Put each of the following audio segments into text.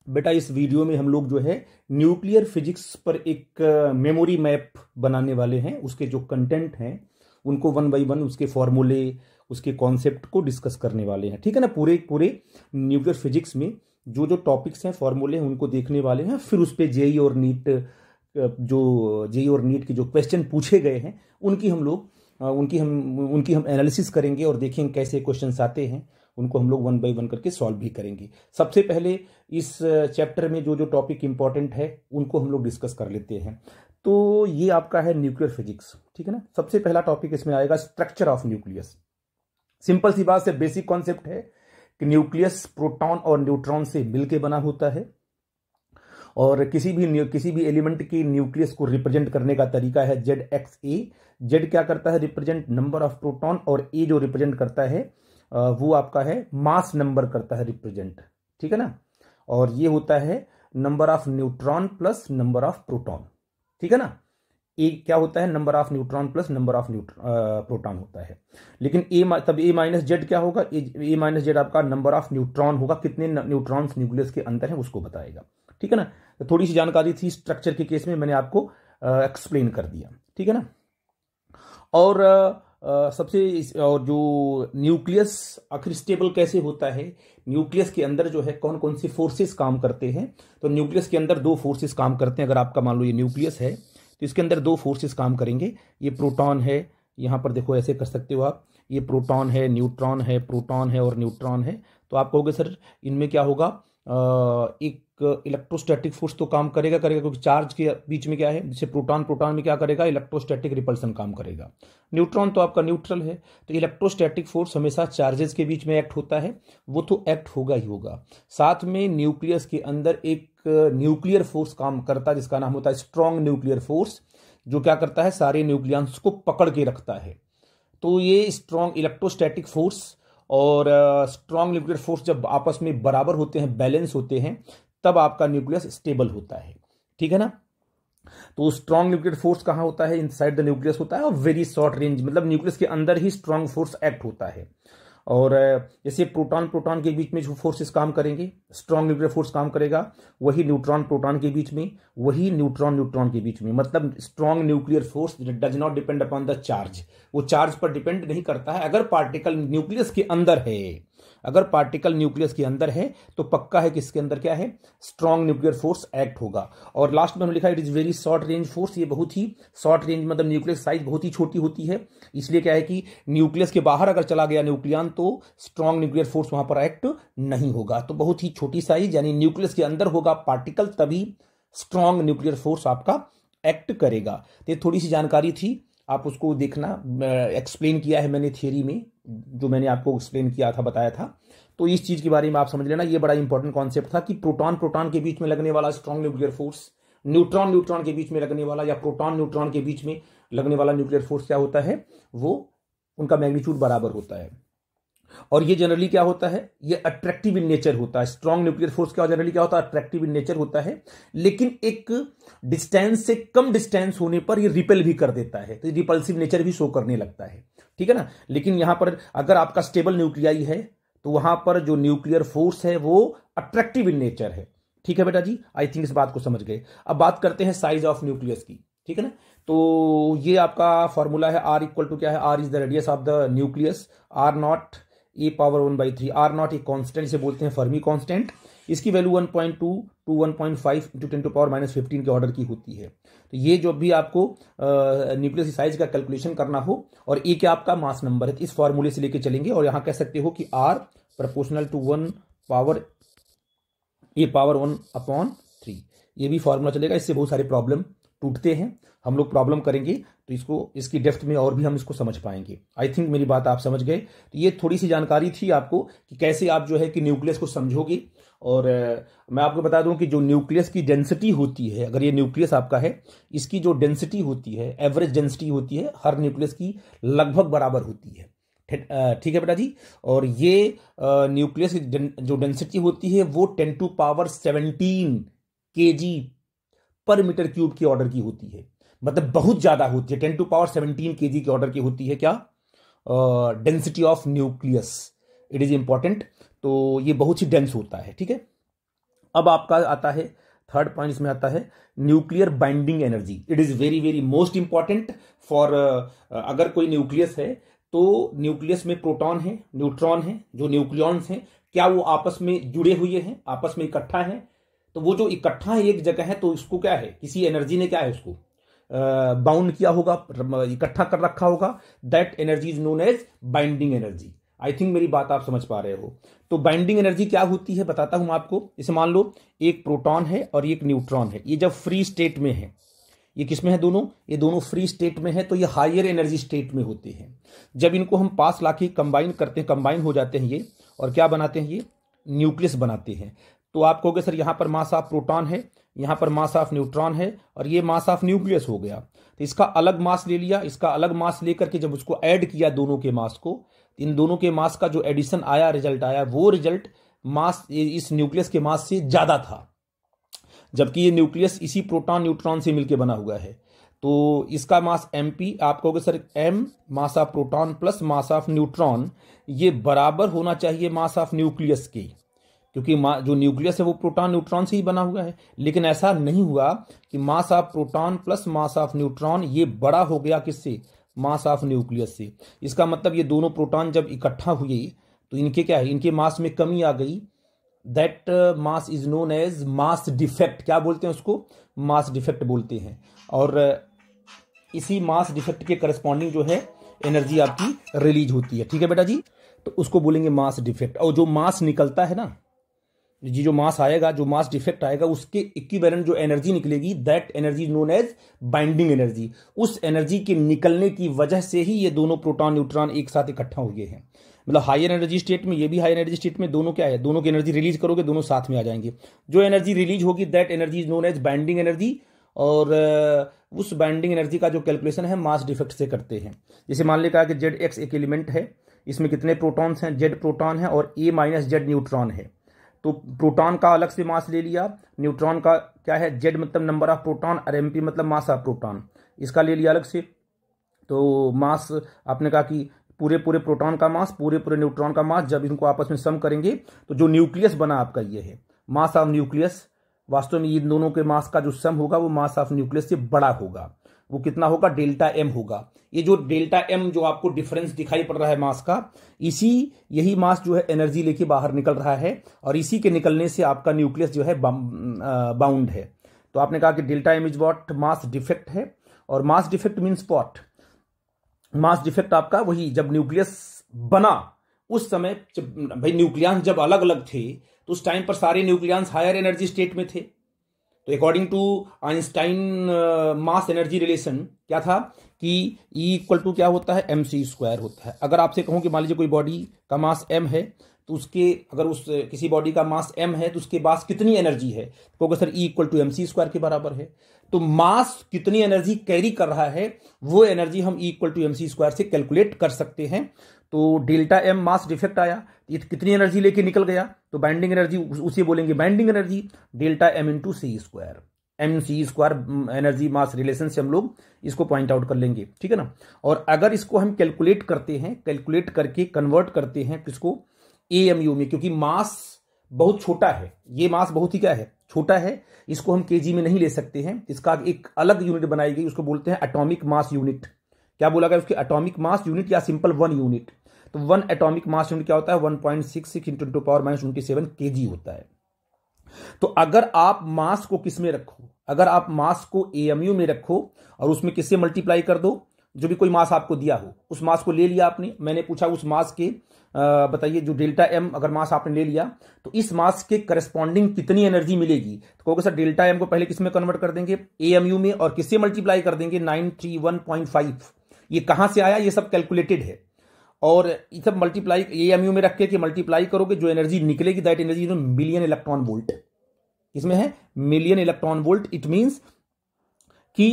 बेटा इस वीडियो में हम लोग जो है न्यूक्लियर फिजिक्स पर एक मेमोरी मैप बनाने वाले हैं। उसके जो कंटेंट हैं उनको वन बाय वन उसके फॉर्मूले, उसके कॉन्सेप्ट को डिस्कस करने वाले हैं। ठीक है ना। पूरे पूरे न्यूक्लियर फिजिक्स में जो जो टॉपिक्स हैं, फॉर्मूले हैं, उनको देखने वाले हैं। फिर उस पर जेई और नीट की जो क्वेश्चन पूछे गए हैं उनकी हम एनालिसिस करेंगे और देखेंगे कैसे क्वेश्चंस आते हैं। उनको हम लोग वन बाय वन करके सॉल्व भी करेंगे। सबसे पहले इस चैप्टर में जो जो टॉपिक इंपॉर्टेंट है उनको हम लोग डिस्कस कर लेते हैं। तो ये आपका है न्यूक्लियर फिजिक्स। ठीक है ना। सबसे पहला टॉपिक इसमें आएगा स्ट्रक्चर ऑफ न्यूक्लियस। सिंपल सी बात से बेसिक कॉन्सेप्ट है कि न्यूक्लियस प्रोटॉन और न्यूट्रॉन से मिलकर बना होता है और किसी भी एलिमेंट की न्यूक्लियस को रिप्रेजेंट करने का तरीका है ZXA। जेड क्या करता है? रिप्रेजेंट नंबर ऑफ प्रोटॉन, और ए जो रिप्रेजेंट करता है वो आपका है मास नंबर करता है रिप्रेजेंट। ठीक है ना। और ये होता है number of neutron plus number of proton. ठीक है ना। ए क्या होता है? Number of neutron plus number of proton होता है। लेकिन ए माइनस जेड क्या होगा? ए माइनस जेड आपका नंबर ऑफ न्यूट्रॉन होगा। कितने न्यूट्रॉन्स न्यूक्लियस के अंदर है उसको बताएगा। ठीक है ना। तो थोड़ी सी जानकारी थी स्ट्रक्चर के केस में, मैंने आपको एक्सप्लेन कर दिया। ठीक है ना। और और जो न्यूक्लियस आखिर स्टेबल कैसे होता है, न्यूक्लियस के अंदर जो है कौन कौन सी फोर्सेस काम करते हैं। तो न्यूक्लियस के अंदर दो फोर्सेस काम करते हैं। अगर आपका मान लो ये न्यूक्लियस है तो इसके अंदर दो फोर्सेस काम करेंगे। ये प्रोटॉन है, यहां पर देखो ऐसे कर सकते हो आप, ये प्रोटॉन है, न्यूट्रॉन है, प्रोटॉन है और न्यूट्रॉन है। तो आप कहोगे सर इनमें क्या होगा? एक इलेक्ट्रोस्टैटिक फोर्स तो काम करेगा क्योंकि चार्ज के बीच में क्या है, जैसे प्रोटॉन में क्या करेगा? इलेक्ट्रोस्टैटिक रिपल्सन काम करेगा। न्यूट्रॉन तो आपका न्यूट्रल है, तो इलेक्ट्रोस्टैटिक फोर्स हमेशा चार्जेस के बीच में एक्ट होता है, वो तो एक्ट होगा ही होगा। साथ में न्यूक्लियस के अंदर एक न्यूक्लियर फोर्स काम करता है जिसका नाम होता है स्ट्रॉन्ग न्यूक्लियर फोर्स, जो क्या करता है? सारे न्यूक्लियंस को पकड़ के रखता है। तो ये स्ट्रॉन्ग इलेक्ट्रोस्टैटिक फोर्स और स्ट्रॉन्ग न्यूक्लियर फोर्स जब आपस में बराबर होते हैं, बैलेंस होते हैं, तब आपका न्यूक्लियस स्टेबल होता है। ठीक है ना। तो स्ट्रॉन्ग न्यूक्लियर फोर्स कहां होता है? इनसाइड द न्यूक्लियस होता है, और वेरी शॉर्ट रेंज, मतलब न्यूक्लियस के अंदर ही स्ट्रॉन्ग फोर्स एक्ट होता है। और जैसे प्रोटॉन के बीच में जो फोर्सेस काम करेंगे, स्ट्रॉन्ग न्यूक्लियर फोर्स काम करेगा, वही न्यूट्रॉन प्रोटॉन के बीच में, वही न्यूट्रॉन के बीच में। मतलब strong nuclear force does not depend upon the charge, वो चार्ज पर डिपेंड नहीं करता है। अगर पार्टिकल न्यूक्लियस के अंदर है तो पक्का है कि इसके अंदर क्या है? स्ट्रॉन्ग न्यूक्लियर फोर्स एक्ट होगा। और लास्ट में हमने लिखा it is very short range force. ये बहुत ही शॉर्ट रेंज, मतलब न्यूक्लियस साइज बहुत ही छोटी होती है, इसलिए क्या है कि न्यूक्लियस के बाहर अगर चला गया न्यूक्लियन तो स्ट्रॉन्ग न्यूक्लियर फोर्स वहां पर एक्ट नहीं होगा। तो बहुत ही छोटी साइज, यानी न्यूक्लियस के अंदर होगा पार्टिकल, तभी स्ट्रॉन्ग न्यूक्लियर फोर्स आपका एक्ट करेगा। तो ये थोड़ी सी जानकारी थी, आप उसको देखना। एक्सप्लेन किया है मैंने थियरी में, जो मैंने आपको एक्सप्लेन किया था, बताया था। तो इस चीज के बारे में आप समझ लेना। ये बड़ा इंपॉर्टेंट कॉन्सेप्ट था कि प्रोटॉन के बीच में लगने वाला स्ट्रॉन्ग न्यूक्लियर फोर्स, न्यूट्रॉन के बीच में लगने वाला, या प्रोटॉन न्यूट्रॉन के बीच में लगने वाला न्यूक्लियर फोर्स क्या होता है? वो उनका मैग्नीट्यूड बराबर होता है। और ये जनरली क्या होता है? ये अट्रैक्टिव इन नेचर होता है। स्ट्रॉन्ग न्यूक्लियर फोर्स क्या जनरली क्या होता है? अट्रैक्टिव इन नेचर होता है, लेकिन एक डिस्टेंस से कम डिस्टेंस होने पर ये रिपेल भी कर देता है, तो रिपल्सिव नेचर भी शो करने लगता है। ठीक है ना। लेकिन यहां पर अगर आपका स्टेबल न्यूक्लियाई है तो वहां पर जो न्यूक्लियर फोर्स है वो अट्रैक्टिव इन नेचर है। ठीक है बेटा जी, आई थिंक इस बात को समझ गए। अब बात करते हैं साइज ऑफ न्यूक्लियस की। ठीक है ना। तो ये आपका फॉर्मूला है, R इक्वल टू क्या है? R is the radius of the nucleus, R0 E⁻1/3। R0 एक कांस्टेंट, इसे बोलते हैं फर्मी कांस्टेंट। इसकी वैल्यू 1.2 to 1.5 × 10⁻⁻15 के ऑर्डर की होती है। तो ये जो भी आपको न्यूक्लियस साइज का कैलकुलेशन करना हो, और ए क्या आपका मास नंबर है, इस फॉर्मूले से लेके चलेंगे। और यहां कह सकते हो कि R प्रोपोर्शनल टू 1/E⁻1/3, ये भी फॉर्मूला चलेगा। इससे बहुत सारे प्रॉब्लम टूटते हैं, हम लोग प्रॉब्लम करेंगे तो इसकी डेप्थ में और भी हम इसको समझ पाएंगे। आई थिंक मेरी बात आप समझ गए। तो ये थोड़ी सी जानकारी थी आपको कि कैसे आप जो है कि न्यूक्लियस को समझोगे। और मैं आपको बता दूं कि जो न्यूक्लियस की डेंसिटी होती है, अगर ये न्यूक्लियस आपका है, इसकी जो डेंसिटी होती है, एवरेज डेंसिटी होती है, हर न्यूक्लियस की लगभग बराबर होती है। ठीक है बेटा जी। और ये न्यूक्लियस की जो डेंसिटी होती है वो 10⁻17 kg/m³ की ऑर्डर की होती है, मतलब बहुत ज्यादा होती है। 10⁻17 kg की ऑर्डर की होती है क्या? Density of nucleus. It is important. तो ये बहुत ही डेंस होता है। ठीक है। अब आपका आता है थर्ड पॉइंट, इसमें आता है nuclear binding energy. It is very very most important for, अगर कोई न्यूक्लियस है तो न्यूक्लियस में प्रोटॉन है, न्यूट्रॉन है, जो न्यूक्लियॉन्स हैं, क्या वो आपस में जुड़े हुए हैं, आपस में इकट्ठा है? तो वो जो इकट्ठा है एक जगह है, तो इसको क्या है, किसी एनर्जी ने क्या है उसको बाउंड किया होगा, इकट्ठा कर रखा होगा। That energy is known as binding energy. I think मेरी बात आप समझ पा रहे हो। तो बाइंडिंग एनर्जी क्या होती है बताता हूं आपको। इसे मान लो एक प्रोटॉन है और एक न्यूट्रॉन है, ये जब फ्री स्टेट में है, ये किसमें है दोनों, ये दोनों फ्री स्टेट में है, तो ये हायर एनर्जी स्टेट में होते हैं। जब इनको हम पास लाके कंबाइन करते हैं, कंबाइन हो जाते हैं ये, और क्या बनाते हैं, ये न्यूक्लियस बनाते हैं। तो आप कहोगे सर यहां पर मास ऑफ प्रोटॉन है, यहां पर मास ऑफ न्यूट्रॉन है, और ये मास ऑफ न्यूक्लियस हो गया। तो इसका अलग मास ले लिया, इसका अलग मास लेकर के जब उसको ऐड किया दोनों के मास को, इन दोनों के मास का जो एडिशन आया, रिजल्ट आया, वो रिजल्ट मास इस न्यूक्लियस के मास से ज्यादा था, जबकि ये न्यूक्लियस इसी प्रोटॉन न्यूट्रॉन से मिलकर बना हुआ है। तो इसका मास mp, आप कहोगे sir m mass of proton plus mass of neutron, ये बराबर होना चाहिए मास ऑफ न्यूक्लियस के, क्योंकि जो न्यूक्लियस है वो प्रोटॉन न्यूट्रॉन से ही बना हुआ है। लेकिन ऐसा नहीं हुआ कि mass of proton plus mass of neutron ये बड़ा हो गया किससे, मास ऑफ न्यूक्लियस से। इसका मतलब ये दोनों प्रोटॉन जब इकट्ठा हुए तो इनके क्या है, इनके मास में कमी आ गई। That mass is known as mass defect. क्या बोलते हैं उसको, मास डिफेक्ट बोलते हैं। और इसी मास डिफेक्ट के करस्पॉन्डिंग जो है एनर्जी आपकी रिलीज होती है। ठीक है बेटा जी, तो उसको बोलेंगे मास डिफेक्ट। और जो मास निकलता है ना जी, जो मास आएगा, जो मास डिफेक्ट आएगा, उसके इक्विवेलेंट जो एनर्जी निकलेगी, that energy is known as binding energy. उस एनर्जी के निकलने की वजह से ही ये दोनों प्रोटॉन न्यूट्रॉन एक साथ इकट्ठा हुए हैं। मतलब हायर एनर्जी स्टेट में, ये भी हायर एनर्जी स्टेट में, दोनों क्या है, दोनों की एनर्जी रिलीज करोगे, दोनों साथ में आ जाएंगे। जो एनर्जी रिलीज होगी that energy is known as binding energy. और उस बाइंडिंग एनर्जी का जो कैलकुलेशन है मास डिफेक्ट से करते हैं। जैसे मान लिया कि जेड एक्स एक एलिमेंट है, इसमें कितने प्रोटॉन्स हैं, जेड प्रोटॉन है और ए माइनस जेड न्यूट्रॉन है। तो प्रोटॉन का अलग से मास ले लिया, न्यूट्रॉन का क्या है, जेड मतलब नंबर ऑफ प्रोटॉन और एमपी मतलब मास ऑफ प्रोटॉन, इसका ले लिया अलग से। तो मास आपने कहा कि पूरे पूरे प्रोटॉन का मास, पूरे पूरे न्यूट्रॉन का मास, जब इनको आपस में सम करेंगे तो जो न्यूक्लियस बना आपका ये है मास ऑफ न्यूक्लियस। वास्तव में इन दोनों के मास का जो सम होगा वो मास ऑफ न्यूक्लियस से बड़ा होगा। वो कितना होगा, डेल्टा एम होगा। ये जो डेल्टा एम जो आपको डिफरेंस दिखाई पड़ रहा है मास का, यही मास जो है एनर्जी लेके बाहर निकल रहा है, और इसी के निकलने से आपका न्यूक्लियस जो है बाउंड है। तो आपने कहा कि delta M is what, mass defect है। और mass defect means what, mass defect आपका वही जब न्यूक्लियस बना उस समय, भाई न्यूक्लियस जब अलग अलग थे तो उस टाइम पर सारे न्यूक्लियस हायर एनर्जी स्टेट में थे। तो according to Einstein mass energy relation क्या था कि E इक्वल टू क्या होता है, mc² होता है। अगर आपसे कहूं कि मान लीजिए कोई बॉडी का मास m है, तो उसके अगर उस किसी बॉडी का मास m है तो उसके पास कितनी एनर्जी है, तो sir E equal to mc² के बराबर है। तो मास कितनी एनर्जी कैरी कर रहा है वो एनर्जी हम E इक्वल टू mc² से कैलकुलेट कर सकते हैं। तो डेल्टा एम मास डिफेक्ट आया, ये कितनी एनर्जी लेके निकल गया, तो बाइंडिंग एनर्जी उसे बोलेंगे binding energy, delta M into c²। mc² energy mass relation से हम लोग इसको पॉइंट आउट कर लेंगे। ठीक है ना। और अगर इसको हम कैलकुलेट करते हैं, कैलकुलेट करके कन्वर्ट करते हैं किसको, AMU में, क्योंकि मास बहुत छोटा है, ये मास बहुत ही क्या है, छोटा है, इसको हम केजी में नहीं ले सकते हैं। इसका एक अलग यूनिट बनाई गई, उसको बोलते हैं एटॉमिक मास यूनिट। क्या बोला गया उसके, एटॉमिक मास यूनिट या सिंपल 1 यूनिट। तो 1 एटॉमिक मास यूनिट क्या होता है, 1.66 इंटू 10⁻27 केजी होता है। तो अगर आप मास को किस में रखो, अगर आप मास को AMU में रखो और उसमें किससे मल्टीप्लाई कर दो, जो भी कोई मास आपको दिया हो उस मास को ले लिया आपने, मैंने पूछा उस मास के बताइए जो डेल्टा एम अगर मास आपने ले लिया तो इस मास के करस्पॉन्डिंग कितनी एनर्जी मिलेगी। तो कहोगे सर डेल्टा एम को पहले किस में कन्वर्ट कर देंगे, AMU में, और किससे मल्टीप्लाई कर देंगे, 931.5। ये कहां से आया, ये सब कैलकुलेटेड है। और ये सब मल्टीप्लाई AMU में रख के मल्टीप्लाई करोगे, जो एनर्जी निकलेगी that energy million electron volt. इसमें है million electron volt. It means कि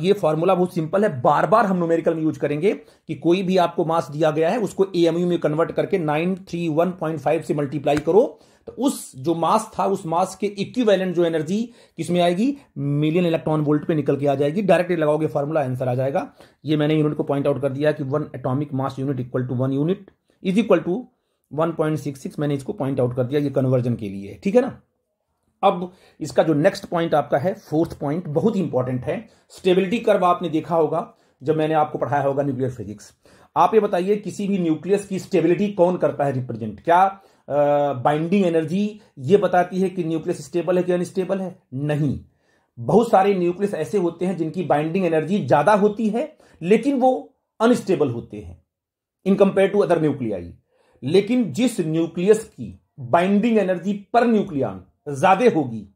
ये फॉर्मूला बहुत सिंपल है, बार बार हम न्यूमेरिकल में यूज करेंगे कि कोई भी आपको मास दिया गया है उसको AMU में कन्वर्ट करके 931.5 से मल्टीप्लाई करो, तो उस जो मास था उस मास के इक्विवेलेंट जो एनर्जी किसमें आएगी, मिलियन इलेक्ट्रॉन वोल्ट पे निकल के आ जाएगी। डायरेक्टली लगाओगे फॉर्मूला, आंसर आ जाएगा। ये मैंने यूनिट को पॉइंट आउट कर दिया कि 1 atomic mass unit equal to 1 unit is equal to 1.66। मैंने इसको पॉइंट आउट कर दिया, ये कन्वर्जन के लिए, ठीक है ना। अब इसका जो नेक्स्ट पॉइंट आपका है, फोर्थ पॉइंट, बहुत ही इंपॉर्टेंट है। स्टेबिलिटी कर्व आपने देखा होगा जब मैंने आपको पढ़ाया होगा न्यूक्लियर फिजिक्स। आप ये बताइए किसी भी न्यूक्लियस की स्टेबिलिटी कौन करता है रिप्रेजेंट? क्या बाइंडिंग एनर्जी ये बताती है कि न्यूक्लियस स्टेबल है कि अनस्टेबल है? नहीं। बहुत सारे न्यूक्लियस ऐसे होते हैं जिनकी बाइंडिंग एनर्जी ज्यादा होती है लेकिन वो अनस्टेबल होते हैं in compare to other nuclei. लेकिन जिस न्यूक्लियस की बाइंडिंग एनर्जी पर न्यूक्लियन ज्यादा होगी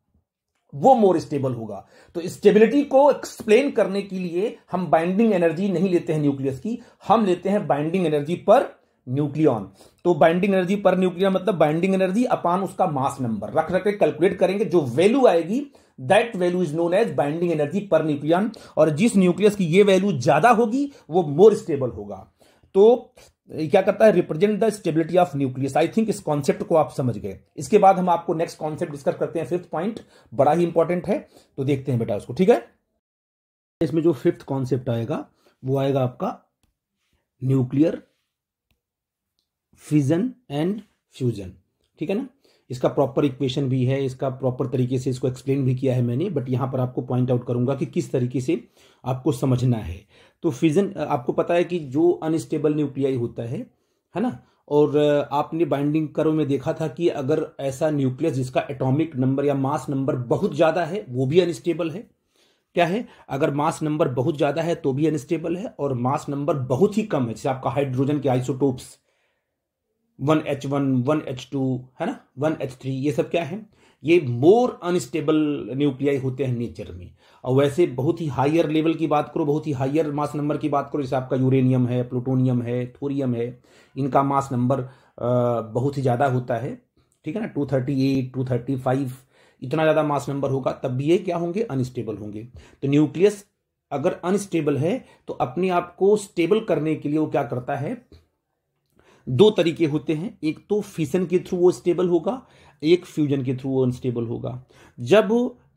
वो मोर स्टेबल होगा। तो स्टेबिलिटी को एक्सप्लेन करने के लिए हम बाइंडिंग एनर्जी नहीं लेते हैं न्यूक्लियस की, हम लेते हैं बाइंडिंग एनर्जी पर न्यूक्लियन। तो बाइंडिंग एनर्जी पर न्यूक्लियन मतलब बाइंडिंग एनर्जी अपान उसका मास नंबर रख रख के कैलकुलेट करेंगे। जो वैल्यू आएगी that value is known as binding energy per nucleon. और जिस न्यूक्लियस की ये वैल्यू ज्यादा होगी वो मोर स्टेबल होगा। तो क्या करता है? Represent the stability of nucleus. I think इस कॉन्सेप्ट को आप समझ गए। इसके बाद हम आपको नेक्स्ट कॉन्सेप्ट डिस्कस करते हैं। फिफ्थ पॉइंट बड़ा ही इंपॉर्टेंट है, तो देखते हैं बेटा उसको, ठीक है। इसमें जो फिफ्थ कॉन्सेप्ट आएगा वो आएगा आपका न्यूक्लियर फिजन एंड फ्यूजन, ठीक है ना। इसका प्रॉपर इक्वेशन भी है, इसका प्रॉपर तरीके से इसको एक्सप्लेन भी किया है मैंने, बट यहां पर आपको पॉइंट आउट करूंगा कि किस तरीके से आपको समझना है। तो फिजन आपको पता है कि जो अनस्टेबल न्यूक्लियाई होता है ना, और आपने बाइंडिंग कर्व में देखा था कि अगर ऐसा न्यूक्लियस जिसका एटॉमिक नंबर या मास नंबर बहुत ज्यादा है वो भी अनस्टेबल है। क्या है? अगर मास नंबर बहुत ज्यादा है तो भी अनस्टेबल है, और मास नंबर बहुत ही कम है, जैसे आपका हाइड्रोजन के आइसोटोप्स 1H1 1H2 है ना, 1H3, ये सब क्या है? ये मोर अनस्टेबल न्यूक्लियाई होते हैं नेचर में। और वैसे बहुत ही हायर लेवल की बात करो, बहुत ही हायर मास नंबर की बात करो, जैसे आपका यूरेनियम है, प्लूटोनियम है, थोरियम है, इनका मास नंबर बहुत ही ज्यादा होता है, ठीक है ना। 238 235 इतना ज्यादा मास नंबर होगा तब भी ये क्या होंगे? अनस्टेबल होंगे। तो न्यूक्लियस अगर अनस्टेबल है तो अपने आप को स्टेबल करने के लिए वो क्या करता है? दो तरीके होते हैं, एक तो फिशन के थ्रू वो स्टेबल होगा, एक फ्यूजन के थ्रू वो अनस्टेबल होगा। जब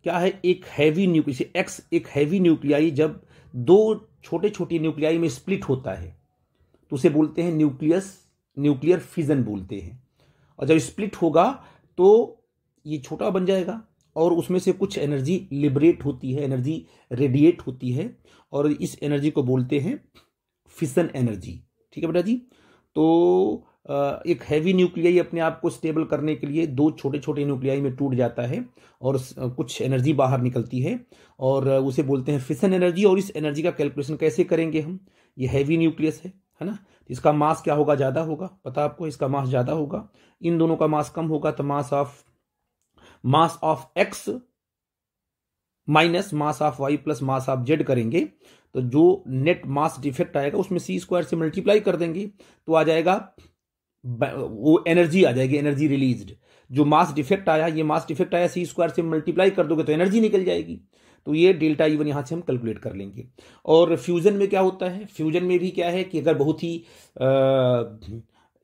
क्या है, एक हैवी न्यूक्लियस एक्स, एक हैवी न्यूक्लियाई जब दो छोटे छोटे न्यूक्लियाई में स्प्लिट होता है तो उसे बोलते हैं न्यूक्लियर फिजन बोलते हैं। और जब स्प्लिट होगा तो ये छोटा बन जाएगा और उसमें से कुछ एनर्जी लिबरेट होती है, एनर्जी रेडिएट होती है, और इस एनर्जी को बोलते हैं फिशन एनर्जी, ठीक है बेटा जी। तो एक हैवी न्यूक्लियाई अपने आप को स्टेबल करने के लिए दो छोटे छोटे न्यूक्लियाई में टूट जाता है और कुछ एनर्जी बाहर निकलती है और उसे बोलते हैं फिशन एनर्जी। और इस एनर्जी का कैलकुलेशन कैसे करेंगे हम? ये हैवी न्यूक्लियस है ना, इसका मास क्या होगा? ज्यादा होगा, पता आपको, इसका मास ज्यादा होगा, इन दोनों का मास कम होगा, तो mass of X minus mass of Y plus mass of Z करेंगे तो जो नेट मास डिफेक्ट आएगा उसमें सी स्क्वायर से मल्टीप्लाई कर देंगे तो आ जाएगा, वो एनर्जी आ जाएगी, एनर्जी रिलीज्ड। जो मास डिफेक्ट आया, ये मास डिफेक्ट आया, सी स्क्वायर से मल्टीप्लाई कर दोगे तो एनर्जी निकल जाएगी। तो ये डेल्टा E1 यहां से हम कैलकुलेट कर लेंगे। और फ्यूजन में क्या होता है? फ्यूजन में भी क्या है कि अगर बहुत ही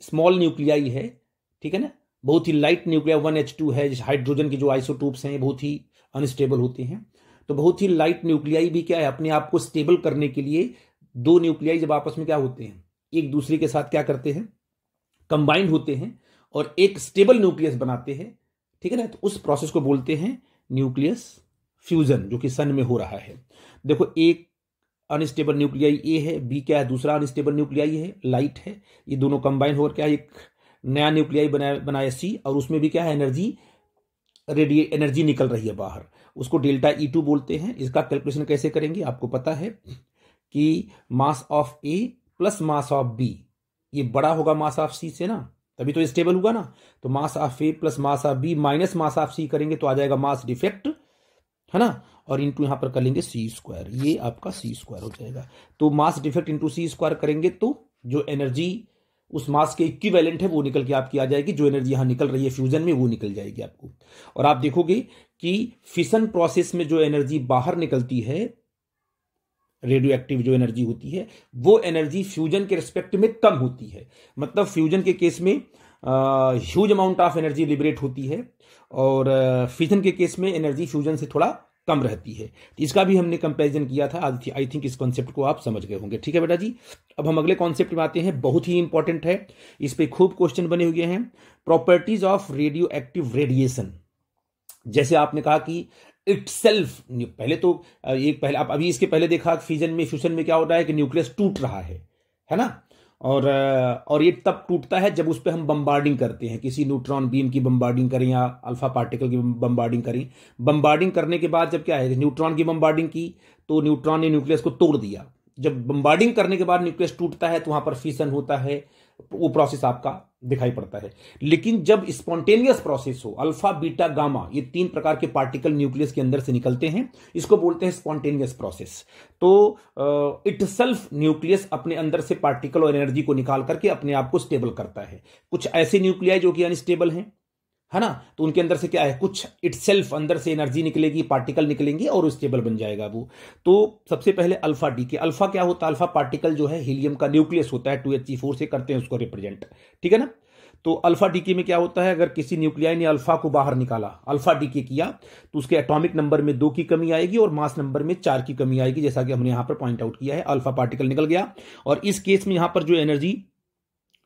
स्मॉल न्यूक्लियाई है, ठीक है ना, बहुत ही लाइट न्यूक्लियाई 1H2 है, हाइड्रोजन के जो आइसोटोप्स हैं बहुत ही अनस्टेबल होते हैं, तो बहुत ही लाइट न्यूक्लियाई भी क्या है, अपने आप को स्टेबल करने के लिए दो न्यूक्लियाई जब आपस में क्या होते हैं, एक दूसरे के साथ क्या करते हैं, कंबाइंड होते हैं और एक स्टेबल न्यूक्लियस बनाते हैं, ठीक है ना। तो उस प्रोसेस को बोलते हैं न्यूक्लियस फ्यूजन, जो कि सन में हो रहा है। देखो, एक अनस्टेबल न्यूक्लियाई ए है, बी क्या है, दूसरा अनस्टेबल न्यूक्लियाई है, लाइट है, ये दोनों कंबाइन होकर क्या है, एक नया न्यूक्लियाई बनाया सी, और उसमें भी क्या है, एनर्जी निकल रही है बाहर, उसको डेल्टा E2 बोलते हैं। इसका कैलकुलेशन कैसे करेंगे? आपको पता है कि mass of A plus mass of B, ये बड़ा होगा मास ऑफ सी से ना, तभी तो स्टेबल होगा ना। तो mass of A plus mass of B minus mass of C करेंगे तो आ जाएगा मास डिफेक्ट, है ना, और इंटू यहां पर कर लेंगे सी स्क्वायर, ये आपका सी स्क्वायर हो जाएगा। तो मास डिफेक्ट इंटू सी स्क्वायर करेंगे तो जो एनर्जी उस मास के इक्विवेलेंट है वो निकल के आपकी आ जाएगी, जो एनर्जी यहां निकल रही है फ्यूजन में वो निकल जाएगी आपको। और आप देखोगे कि फिशन प्रोसेस में जो एनर्जी बाहर निकलती है, रेडियो एक्टिव जो एनर्जी होती है, वो एनर्जी फ्यूजन के रिस्पेक्ट में कम होती है। मतलब फ्यूजन के केस में huge amount of energy liberate होती है और फिशन के केस में एनर्जी फ्यूजन से थोड़ा कम रहती है। इसका भी हमने कंपैरिजन किया था। आई थिंक इस कॉन्सेप्ट को आप समझ गए होंगे, ठीक है बेटा जी। अब हम अगले कॉन्सेप्ट में आते हैं, बहुत ही इंपॉर्टेंट है, इस पे खूब क्वेश्चन बने हुए हैं। Properties of radio active radiation. जैसे आपने कहा कि इटसेल्फ, पहले तो पहले आप अभी इसके पहले देखा फ्यूजन में क्या हो रहा है कि न्यूक्लियस टूट रहा है ना। और ये तब टूटता है जब उस पर हम बम्बार्डिंग करते हैं, किसी न्यूट्रॉन बीम की बम्बार्डिंग करें या अल्फा पार्टिकल की बम्बार्डिंग करें। बम्बार्डिंग करने के बाद जब क्या है, न्यूट्रॉन की बम्बार्डिंग की तो न्यूट्रॉन ने न्यूक्लियस को तोड़ दिया। जब बम्बार्डिंग करने के बाद न्यूक्लियस टूटता है तो वहां पर फिशन होता है, वो प्रोसेस आपका दिखाई पड़ता है। लेकिन जब स्पॉन्टेनियस प्रोसेस हो, अल्फा बीटा गामा, ये 3 प्रकार के पार्टिकल न्यूक्लियस के अंदर से निकलते हैं, इसको बोलते हैं स्पॉन्टेनियस प्रोसेस। तो इट सेल्फ न्यूक्लियस अपने अंदर से पार्टिकल और एनर्जी को निकाल करके अपने आप को स्टेबल करता है। कुछ ऐसे न्यूक्लियाई जो कि अनस्टेबल हैं, है ना, तो उनके अंदर से क्या है, कुछ इटसेल्फ अंदर से एनर्जी निकलेगी, पार्टिकल निकलेंगे और स्टेबल बन जाएगा वो। तो सबसे पहले अल्फा डीके। अल्फा क्या होता है, अल्फा पार्टिकल जो है हीलियम का न्यूक्लियस होता है, 2He4 से करते हैं उसको रिप्रेजेंट, ठीक है ना। तो अल्फा डीके में क्या होता है, अगर किसी न्यूक्लियाई ने अल्फा को बाहर निकाला, अल्फा डीके किया, तो उसके एटॉमिक नंबर में 2 की कमी आएगी और मास नंबर में 4 की कमी आएगी, जैसा कि हमने यहां पर पॉइंट आउट किया है। अल्फा पार्टिकल निकल गया और इस केस में यहां पर जो एनर्जी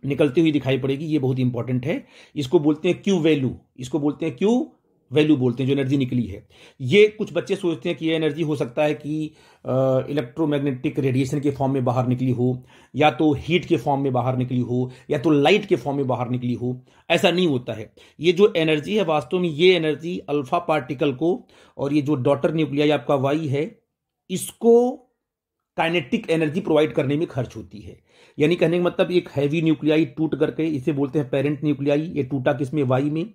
निकलती हुई दिखाई पड़ेगी, ये बहुत इंपॉर्टेंट है। इसको बोलते हैं क्यू वैल्यू, इसको बोलते हैं क्यू वैल्यू बोलते हैं, जो एनर्जी निकली है। ये कुछ बच्चे सोचते हैं कि ये एनर्जी हो सकता है कि इलेक्ट्रोमैग्नेटिक रेडिएशन के फॉर्म में बाहर निकली हो, या तो हीट के फॉर्म में बाहर निकली हो, या तो लाइट के फॉर्म में बाहर निकली हो। ऐसा नहीं होता है। ये जो एनर्जी है वास्तव में, ये एनर्जी अल्फा पार्टिकल को और ये जो डॉटर न्यूक्लियाई आपका वाई है, इसको काइनेटिक एनर्जी प्रोवाइड करने में खर्च होती है। यानी कहने का मतलब, एक हैवी न्यूक्लियाई टूट करके, इसे बोलते हैं पेरेंट न्यूक्लियाई, ये टूटा किसमें, वाई में,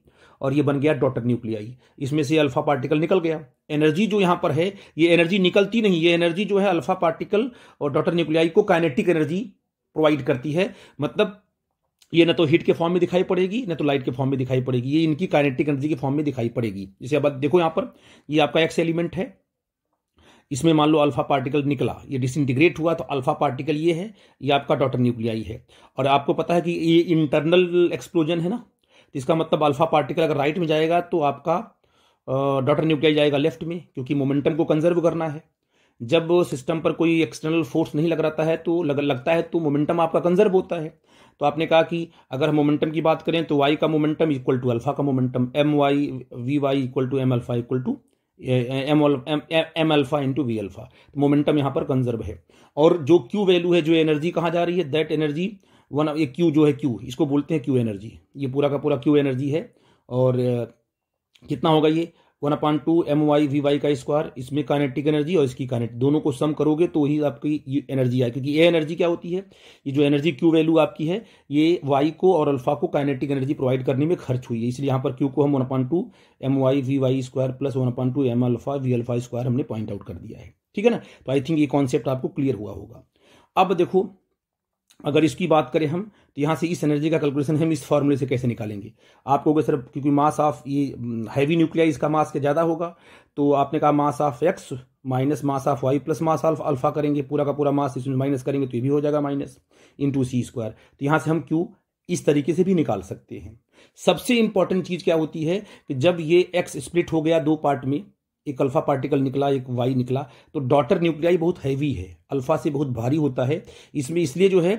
और ये बन गया डॉटर न्यूक्लियाई। इसमें से अल्फा पार्टिकल निकल गया। एनर्जी जो यहां पर है, ये एनर्जी निकलती नहीं, ये एनर्जी जो है अल्फा पार्टिकल और डॉटर न्यूक्लियाई को काइनेटिक एनर्जी प्रोवाइड करती है। मतलब ये ना तो हीट के फॉर्म में दिखाई पड़ेगी, ना तो लाइट के फॉर्म में दिखाई पड़ेगी, ये इनकी काइनेटिक एनर्जी के फॉर्म में दिखाई पड़ेगी। जैसे अब देखो यहां पर, ये आपका एक्स एलिमेंट है, इसमें मान लो अल्फा पार्टिकल निकला, ये डिसइंटीग्रेट हुआ, तो अल्फा पार्टिकल ये है, ये आपका डॉटर न्यूक्लियाई है। और आपको पता है कि ये इंटरनल एक्सप्लोजन है ना, तो इसका मतलब अल्फा पार्टिकल अगर राइट में जाएगा तो आपका डॉटर न्यूक्लियाई जाएगा लेफ्ट में, क्योंकि मोमेंटम को कंजर्व करना है। जब सिस्टम पर कोई एक्सटर्नल फोर्स नहीं लग रहा है तो लगता है तो मोमेंटम आपका कंजर्व होता है। तो आपने कहा कि अगर हम मोमेंटम की बात करें तो वाई का मोमेंटम इक्वल टू अल्फा का momentum, M Y V Y equal to M alpha equal to M alpha into V alpha. Momentum यहां पर कंजर्व है। और जो क्यू वैल्यू है, जो एनर्जी कहां जा रही है, दैट एनर्जी वन, ये क्यू जो है, क्यू इसको बोलते हैं क्यू एनर्जी, ये पूरा का पूरा क्यू एनर्जी है। और कितना होगा ये, 1/2 MyVy का स्क्वायर, इसमें काइनेटिक एनर्जी और इसकी काइनेटिक, दोनों को सम करोगे तो ही आपकी एनर्जी आए। क्योंकि ये एनर्जी क्या होती है, ये जो एनर्जी क्यू वैल्यू आपकी है, ये वाई को और अल्फा को काइनेटिक एनर्जी प्रोवाइड करने में खर्च हुई है। इसलिए यहाँ पर क्यू को हम 1/2 MyVy square plus 1/2 M alpha V alpha square हमने पॉइंट आउट कर दिया है, ठीक है ना। तो आई थिंक ये कॉन्सेप्ट आपको क्लियर हुआ होगा। अब देखो, अगर इसकी बात करें हम, तो यहां से इस एनर्जी का कैलकुलेशन हम इस फॉर्मूले से कैसे निकालेंगे। आपको अगर सिर्फ, क्योंकि मास ऑफ ये हैवी न्यूक्लियाई, इसका मास के ज्यादा होगा, तो आपने कहा mass of X minus mass of Y plus mass of alpha करेंगे, पूरा का पूरा मास इसमें माइनस करेंगे तो ये भी हो जाएगा माइनस इंटू सी स्क्वायर। तो यहां से हम क्यू इस तरीके से भी निकाल सकते हैं। सबसे इंपॉर्टेंट चीज क्या होती है कि जब ये एक्स स्प्लिट हो गया 2 पार्ट में, एक अल्फा पार्टिकल निकला, एक वाई निकला, तो डॉटर न्यूक्लियाई बहुत हैवी है, अल्फा से बहुत भारी होता है इसमें, इसलिए जो है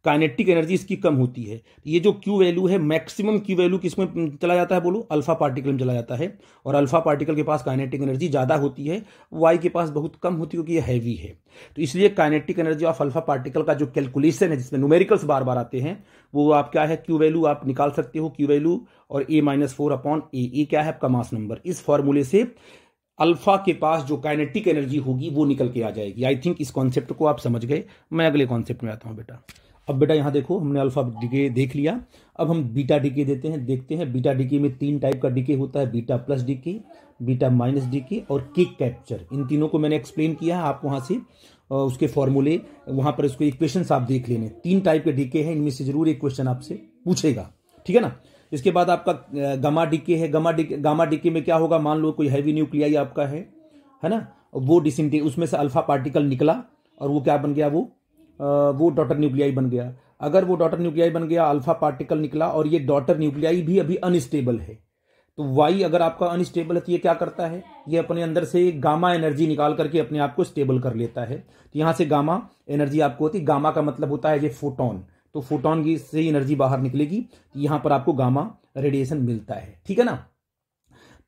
काइनेटिक एनर्जी इसकी कम होती है। ये जो क्यू वैल्यू है, मैक्सिमम क्यू वैल्यू किसमें चला जाता है, बोलो, अल्फा पार्टिकल में चला जाता है। और अल्फा पार्टिकल के पास काइनेटिक एनर्जी ज्यादा होती है, वाई के पास बहुत कम होती है, क्योंकि ये हैवी है। तो इसलिए kinetic energy of alpha particle का जो कैलकुलेशन है, जिसमें न्यूमेरिकल्स बार बार आते हैं, वो आप क्या है, क्यू वैल्यू आप निकाल सकते हो, क्यू वैल्यू और A-4/A, ये क्या है आपका मास नंबर। इस फॉर्मूले से अल्फा के पास जो काइनेटिक एनर्जी होगी वो निकल के आ जाएगी। आई थिंक इस कॉन्सेप्ट को आप समझ गए। मैं अगले कॉन्सेप्ट में आता हूं बेटा। अब बेटा यहां देखो, हमने अल्फा डीके देख लिया, अब हम बीटा डीके देखते हैं। बीटा डीके में 3 टाइप का डीके होता है, beta plus decay, beta minus decay और के कैप्चर। इन तीनों को मैंने एक्सप्लेन किया है, आप वहां से उसके फॉर्मूले, वहां पर उसको इक्वेशंस आप देख लेने। 3 टाइप के डीके हैं, इनमें से जरूर एक क्वेश्चन आपसे पूछेगा, ठीक है ना। इसके बाद आपका गामा डीके है। गामा डीके में क्या होगा, मान लो कोई हैवी न्यूक्लियाई आपका है ना, वो डिसइंटीग्रेट, उसमें से अल्फा पार्टिकल निकला और वो क्या बन गया, वो डॉटर न्यूक्लियाई बन गया। अगर वो डॉटर न्यूक्लियाई बन गया, अल्फा पार्टिकल निकला और ये डॉटर न्यूक्लियाई भी अभी अनस्टेबल है, तो वाई अगर आपका अनस्टेबल है तो ये क्या करता है, ये अपने अंदर से गामा एनर्जी निकाल करके अपने आप को स्टेबल कर लेता है। तो यहां से गामा एनर्जी आपको होती है, गामा का मतलब होता है ये फोटोन, तो फोटोन की से एनर्जी बाहर निकलेगी, तो यहां पर आपको गामा रेडिएशन मिलता है, ठीक है ना।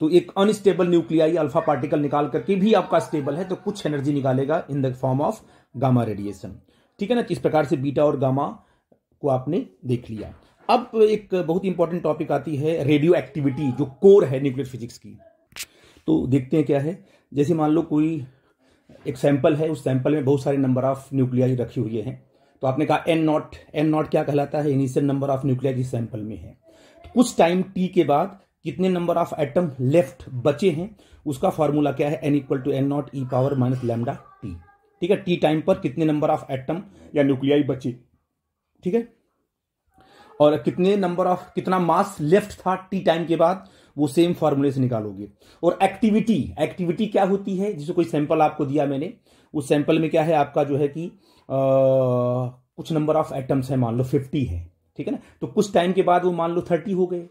तो एक अनस्टेबल न्यूक्लियाई अल्फा पार्टिकल निकाल करके भी आपका स्टेबल है तो कुछ एनर्जी निकालेगा in the form of gamma radiation. ठीक है ना, इस प्रकार से बीटा और गामा को आपने देख लिया। अब एक बहुत इंपॉर्टेंट टॉपिक आती है रेडियो एक्टिविटी, जो कोर है न्यूक्लियर फिजिक्स की। तो देखते हैं क्या है। जैसे मान लो कोई एक सैंपल है, उस सैंपल में बहुत सारे नंबर ऑफ न्यूक्लियाई रखे हुए हैं। तो आपने कहा एन नॉट क्या कहलाता है? इनिशियल नंबर ऑफ न्यूक्लियाई जिस सैंपल में है। तो कुछ टाइम टी के बाद कितने नंबर ऑफ एटम लेफ्ट बचे हैं, उसका फॉर्मूला क्या है? n = n0 e power minus lambda T. ठीक है, टी टाइम पर कितने नंबर ऑफ एटम या न्यूक्लियाई बचे, ठीक है, और कितना मास लेफ्ट था टी टाइम के बाद, वो सेम फॉर्मूले से निकालोगे। और एक्टिविटी क्या होती है? जिसे कोई सैंपल आपको दिया मैंने, उस सैंपल में क्या है आपका जो है कि कुछ नंबर ऑफ एटम्स है, मान लो 50 है, ठीक है ना। तो कुछ टाइम के बाद वो मान लो 30 हो गए।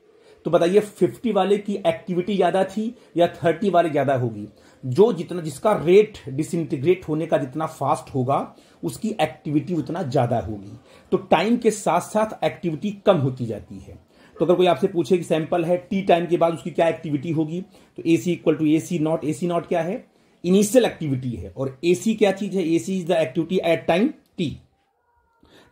तो बताइए 50 वाले की एक्टिविटी ज्यादा थी या 30 वाले ज्यादा होगी? जिसका रेट डिसइंटीग्रेट होने का जितना फास्ट होगा उसकी एक्टिविटी उतना ज्यादा होगी। तो टाइम के साथ साथ एक्टिविटी कम होती जाती है। तो अगर कोई आपसे पूछे कि सैंपल है टी टाइम के बाद उसकी क्या एक्टिविटी होगी, तो AC = AC0। AC0 क्या है? इनिशियल एक्टिविटी है। और AC क्या चीज है? AC is the activity at time T.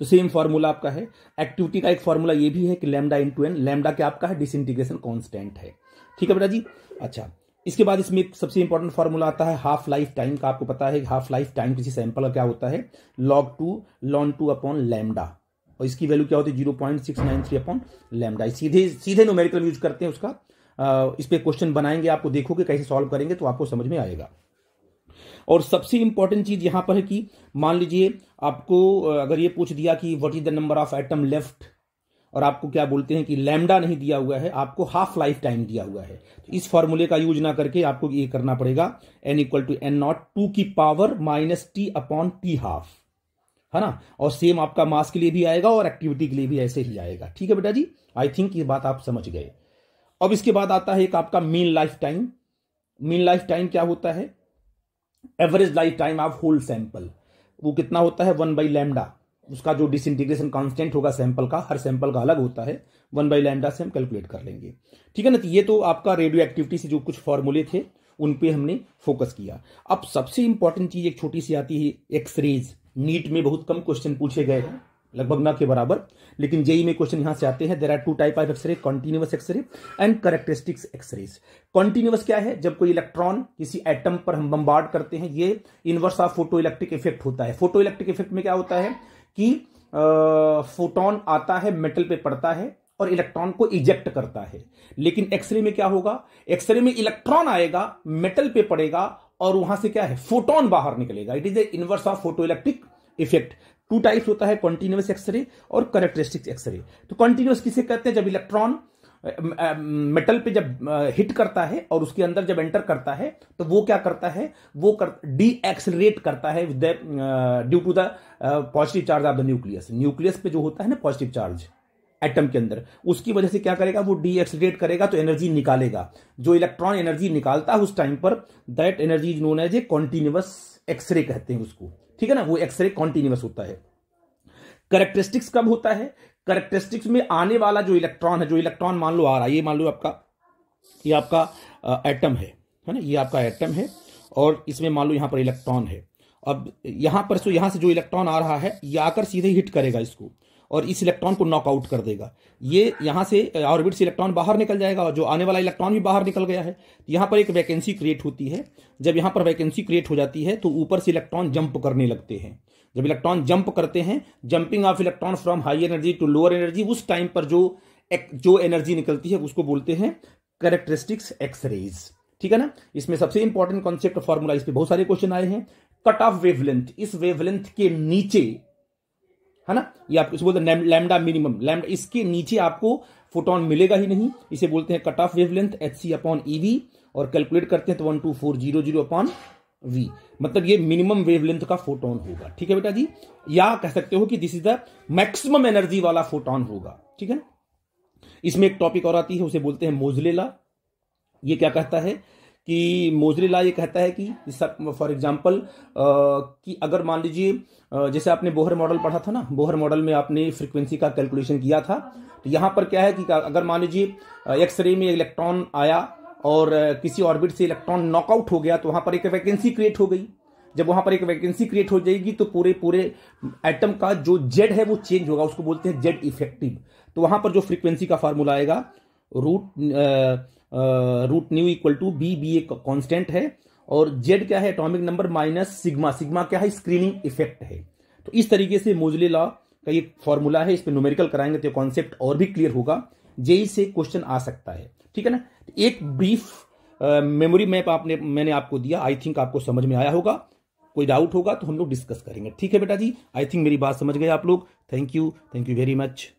तो सेम फॉर्मूला आपका है। एक्टिविटी का एक फॉर्मूला ये भी है कि लैम्डा × n। लैम्डा क्या आपका है? डिसइंटीग्रेशन कांस्टेंट है। ठीक है बेटा जी। अच्छा, इसके बाद इसमें सबसे इंपॉर्टेंट फॉर्मूला आता है हाफ लाइफ टाइम का। आपको पता है कि हाफ लाइफ टाइम किसी सैंपल का क्या होता है? log2 upon lambda. और इसकी वैल्यू क्या होती है? 0.693 अपॉन लैम्डा। सीधे न्यूमेरिकल यूज करते हैं उसका। इस पे क्वेश्चन बनाएंगे, आपको देखोगे कैसे सॉल्व करेंगे तो आपको समझ में आएगा। और सबसे इंपॉर्टेंट चीज यहां पर है कि मान लीजिए आपको अगर ये पूछ दिया कि what is the number of atom left, और आपको क्या बोलते हैं कि लैम्डा नहीं दिया हुआ है, आपको हाफ लाइफ टाइम दिया हुआ है, तो इस फॉर्मूले का यूज ना करके आपको ये करना पड़ेगा n = n0 2 की power -t upon t half, है ना। और सेम आपका मास के लिए भी आएगा और एक्टिविटी के लिए भी ऐसे ही आएगा। ठीक है बेटा जी, आई थिंक ये बात आप समझ गए। अब इसके बाद आता है एक आपका mean life time. Mean life time क्या होता है? Average life time of whole sample. वो कितना होता है? 1/λ। उसका जो डिसइंटीग्रेशन कांस्टेंट होगा सैंपल का, हर सैंपल का अलग होता है, 1/λ से हम कैलकुलेट कर लेंगे। ठीक है ना। तो ये तो आपका रेडियो एक्टिविटी से जो कुछ फॉर्मूले थे उन पे हमने फोकस किया। अब सबसे इंपॉर्टेंट चीज एक छोटी सी आती है, एक्सरेज। नीट में बहुत कम क्वेश्चन पूछे गए हैं, लगभग ना के बराबर, लेकिन जेई में क्वेश्चन यहां से आते हैं। There are 2 type of X-ray, continuous X-ray and characteristics X-rays. Continuous क्या है? जब कोई इलेक्ट्रॉन किसी एटम पर हम बम्बार्ड करते हैं, ये inverse of photo electric effect होता है। फोटो इलेक्ट्रिक इफेक्ट में क्या होता है कि फोटोन आता है, मेटल पे पड़ता है और इलेक्ट्रॉन को इजेक्ट करता है। लेकिन एक्सरे में क्या होगा? एक्सरे में इलेक्ट्रॉन आएगा, मेटल पे पड़ेगा और वहां से क्या है? फोटोन बाहर निकलेगा। It is the inverse of photo electric effect. 2 types होता है, कॉन्टिन्यूअस एक्सरे और कैरेक्टरिस्टिक्स एक्सरे। तो कॉन्टिन्यूअस किसे कहते हैं? जब इलेक्ट्रॉन मेटल पे जब हिट करता है और उसके अंदर जब एंटर करता है तो वो क्या करता है? वो डी एक्सलरेट करता है due to the positive charge of the nucleus. Nucleus पे जो होता है ना पॉजिटिव चार्ज एटम के अंदर, उसकी वजह से क्या करेगा? वो डी एक्सलरेट करेगा तो एनर्जी निकालेगा। जो इलेक्ट्रॉन एनर्जी निकालता है उस टाइम पर, that energy is known as a continuous X-ray कहते हैं उसको। ठीक है ना, वो एक्सरे कॉन्टिन्यूअस होता है। कैरेक्टरिस्टिक्स कब होता है? कैरेक्टरिस्टिक्स में आने वाला जो इलेक्ट्रॉन है, जो इलेक्ट्रॉन मान लो आ रहा है, ये मान लो ये आपका एटम है ना, ये आपका एटम है और इसमें मान लो यहां पर इलेक्ट्रॉन है। अब यहां से जो इलेक्ट्रॉन आ रहा है ये आकर सीधे हिट करेगा इसको और इस इलेक्ट्रॉन को नॉकआउट कर देगा। ये यहां से ऑर्बिट से इलेक्ट्रॉन बाहर निकल जाएगा और जो आने वाला इलेक्ट्रॉन भी बाहर निकल गया है। यहां पर एक वैकेंसी क्रिएट होती है। जब यहां पर वैकेंसी क्रिएट हो जाती है तो ऊपर से इलेक्ट्रॉन जंप करने लगते हैं। जब इलेक्ट्रॉन जंप करते हैं, jumping of electron from high energy to lower energy, उस टाइम पर जो एनर्जी निकलती है उसको बोलते हैं कैरेक्टरिस्टिक्स एक्सरेज। ठीक है ना। इसमें सबसे इंपॉर्टेंट कॉन्सेप्ट फॉर्मूला, इस पे बहुत सारे क्वेश्चन आए हैं। कट ऑफ वेवलेंथ, इस वेवलेंथ के नीचे, है ना, ये आप इसको बोलते हैं लैम्डा मिनिमम। लैम्डा, इसके नीचे आपको फोटोन मिलेगा ही नहीं, इसे बोलते हैं कट ऑफ वेवलेंथ, hc/ev, और कैलकुलेट करते हैं तो 12400/v, मतलब ये मिनिमम वेवलेंथ का फोटोन होगा। ठीक है बेटा जी। या कह सकते हो कि this is the maximum energy वाला फोटोन होगा। ठीक है ना। इसमें एक टॉपिक और आती है, उसे बोलते हैं मोजले लॉ। ये क्या कहता है कि मोजले लॉ ये कहता है कि फॉर एग्जांपल कि अगर मान लीजिए जैसे आपने बोहर मॉडल पढ़ा था ना, बोहर मॉडल में आपने फ्रीक्वेंसी का कैलकुलेशन किया था, तो यहां पर क्या है कि अगर मान लीजिए एक्सरे में इलेक्ट्रॉन आया और किसी ऑर्बिट से इलेक्ट्रॉन नॉकआउट हो गया तो वहां पर एक वैकेंसी क्रिएट हो गई। जब वहां पर एक वैकेंसी क्रिएट हो जाएगी तो पूरे एटम का जो जेड है वो चेंज होगा, उसको बोलते हैं जेड इफेक्टिव। तो वहां पर जो फ्रीक्वेंसी का फार्मूला आएगा root nu equal to B एक कांस्टेंट है, और जेड क्या है, atomic number minus sigma, sigma क्या है, स्क्रीनिंग इफेक्ट है। तो इस तरीके से मोजले लॉ का ये फॉर्मूला है, इस पर न्यूमेरिकल कराएंगे तो कॉन्सेप्ट और भी क्लियर होगा, जेई से क्वेश्चन आ सकता है। ठीक है ना। एक ब्रीफ मेमोरी मैप मैंने आपको दिया, आई थिंक आपको समझ में आया होगा। कोई डाउट होगा तो हम लोग डिस्कस करेंगे। ठीक है बेटा जी, आई थिंक मेरी बात समझ गए आप लोग। Thank you very much.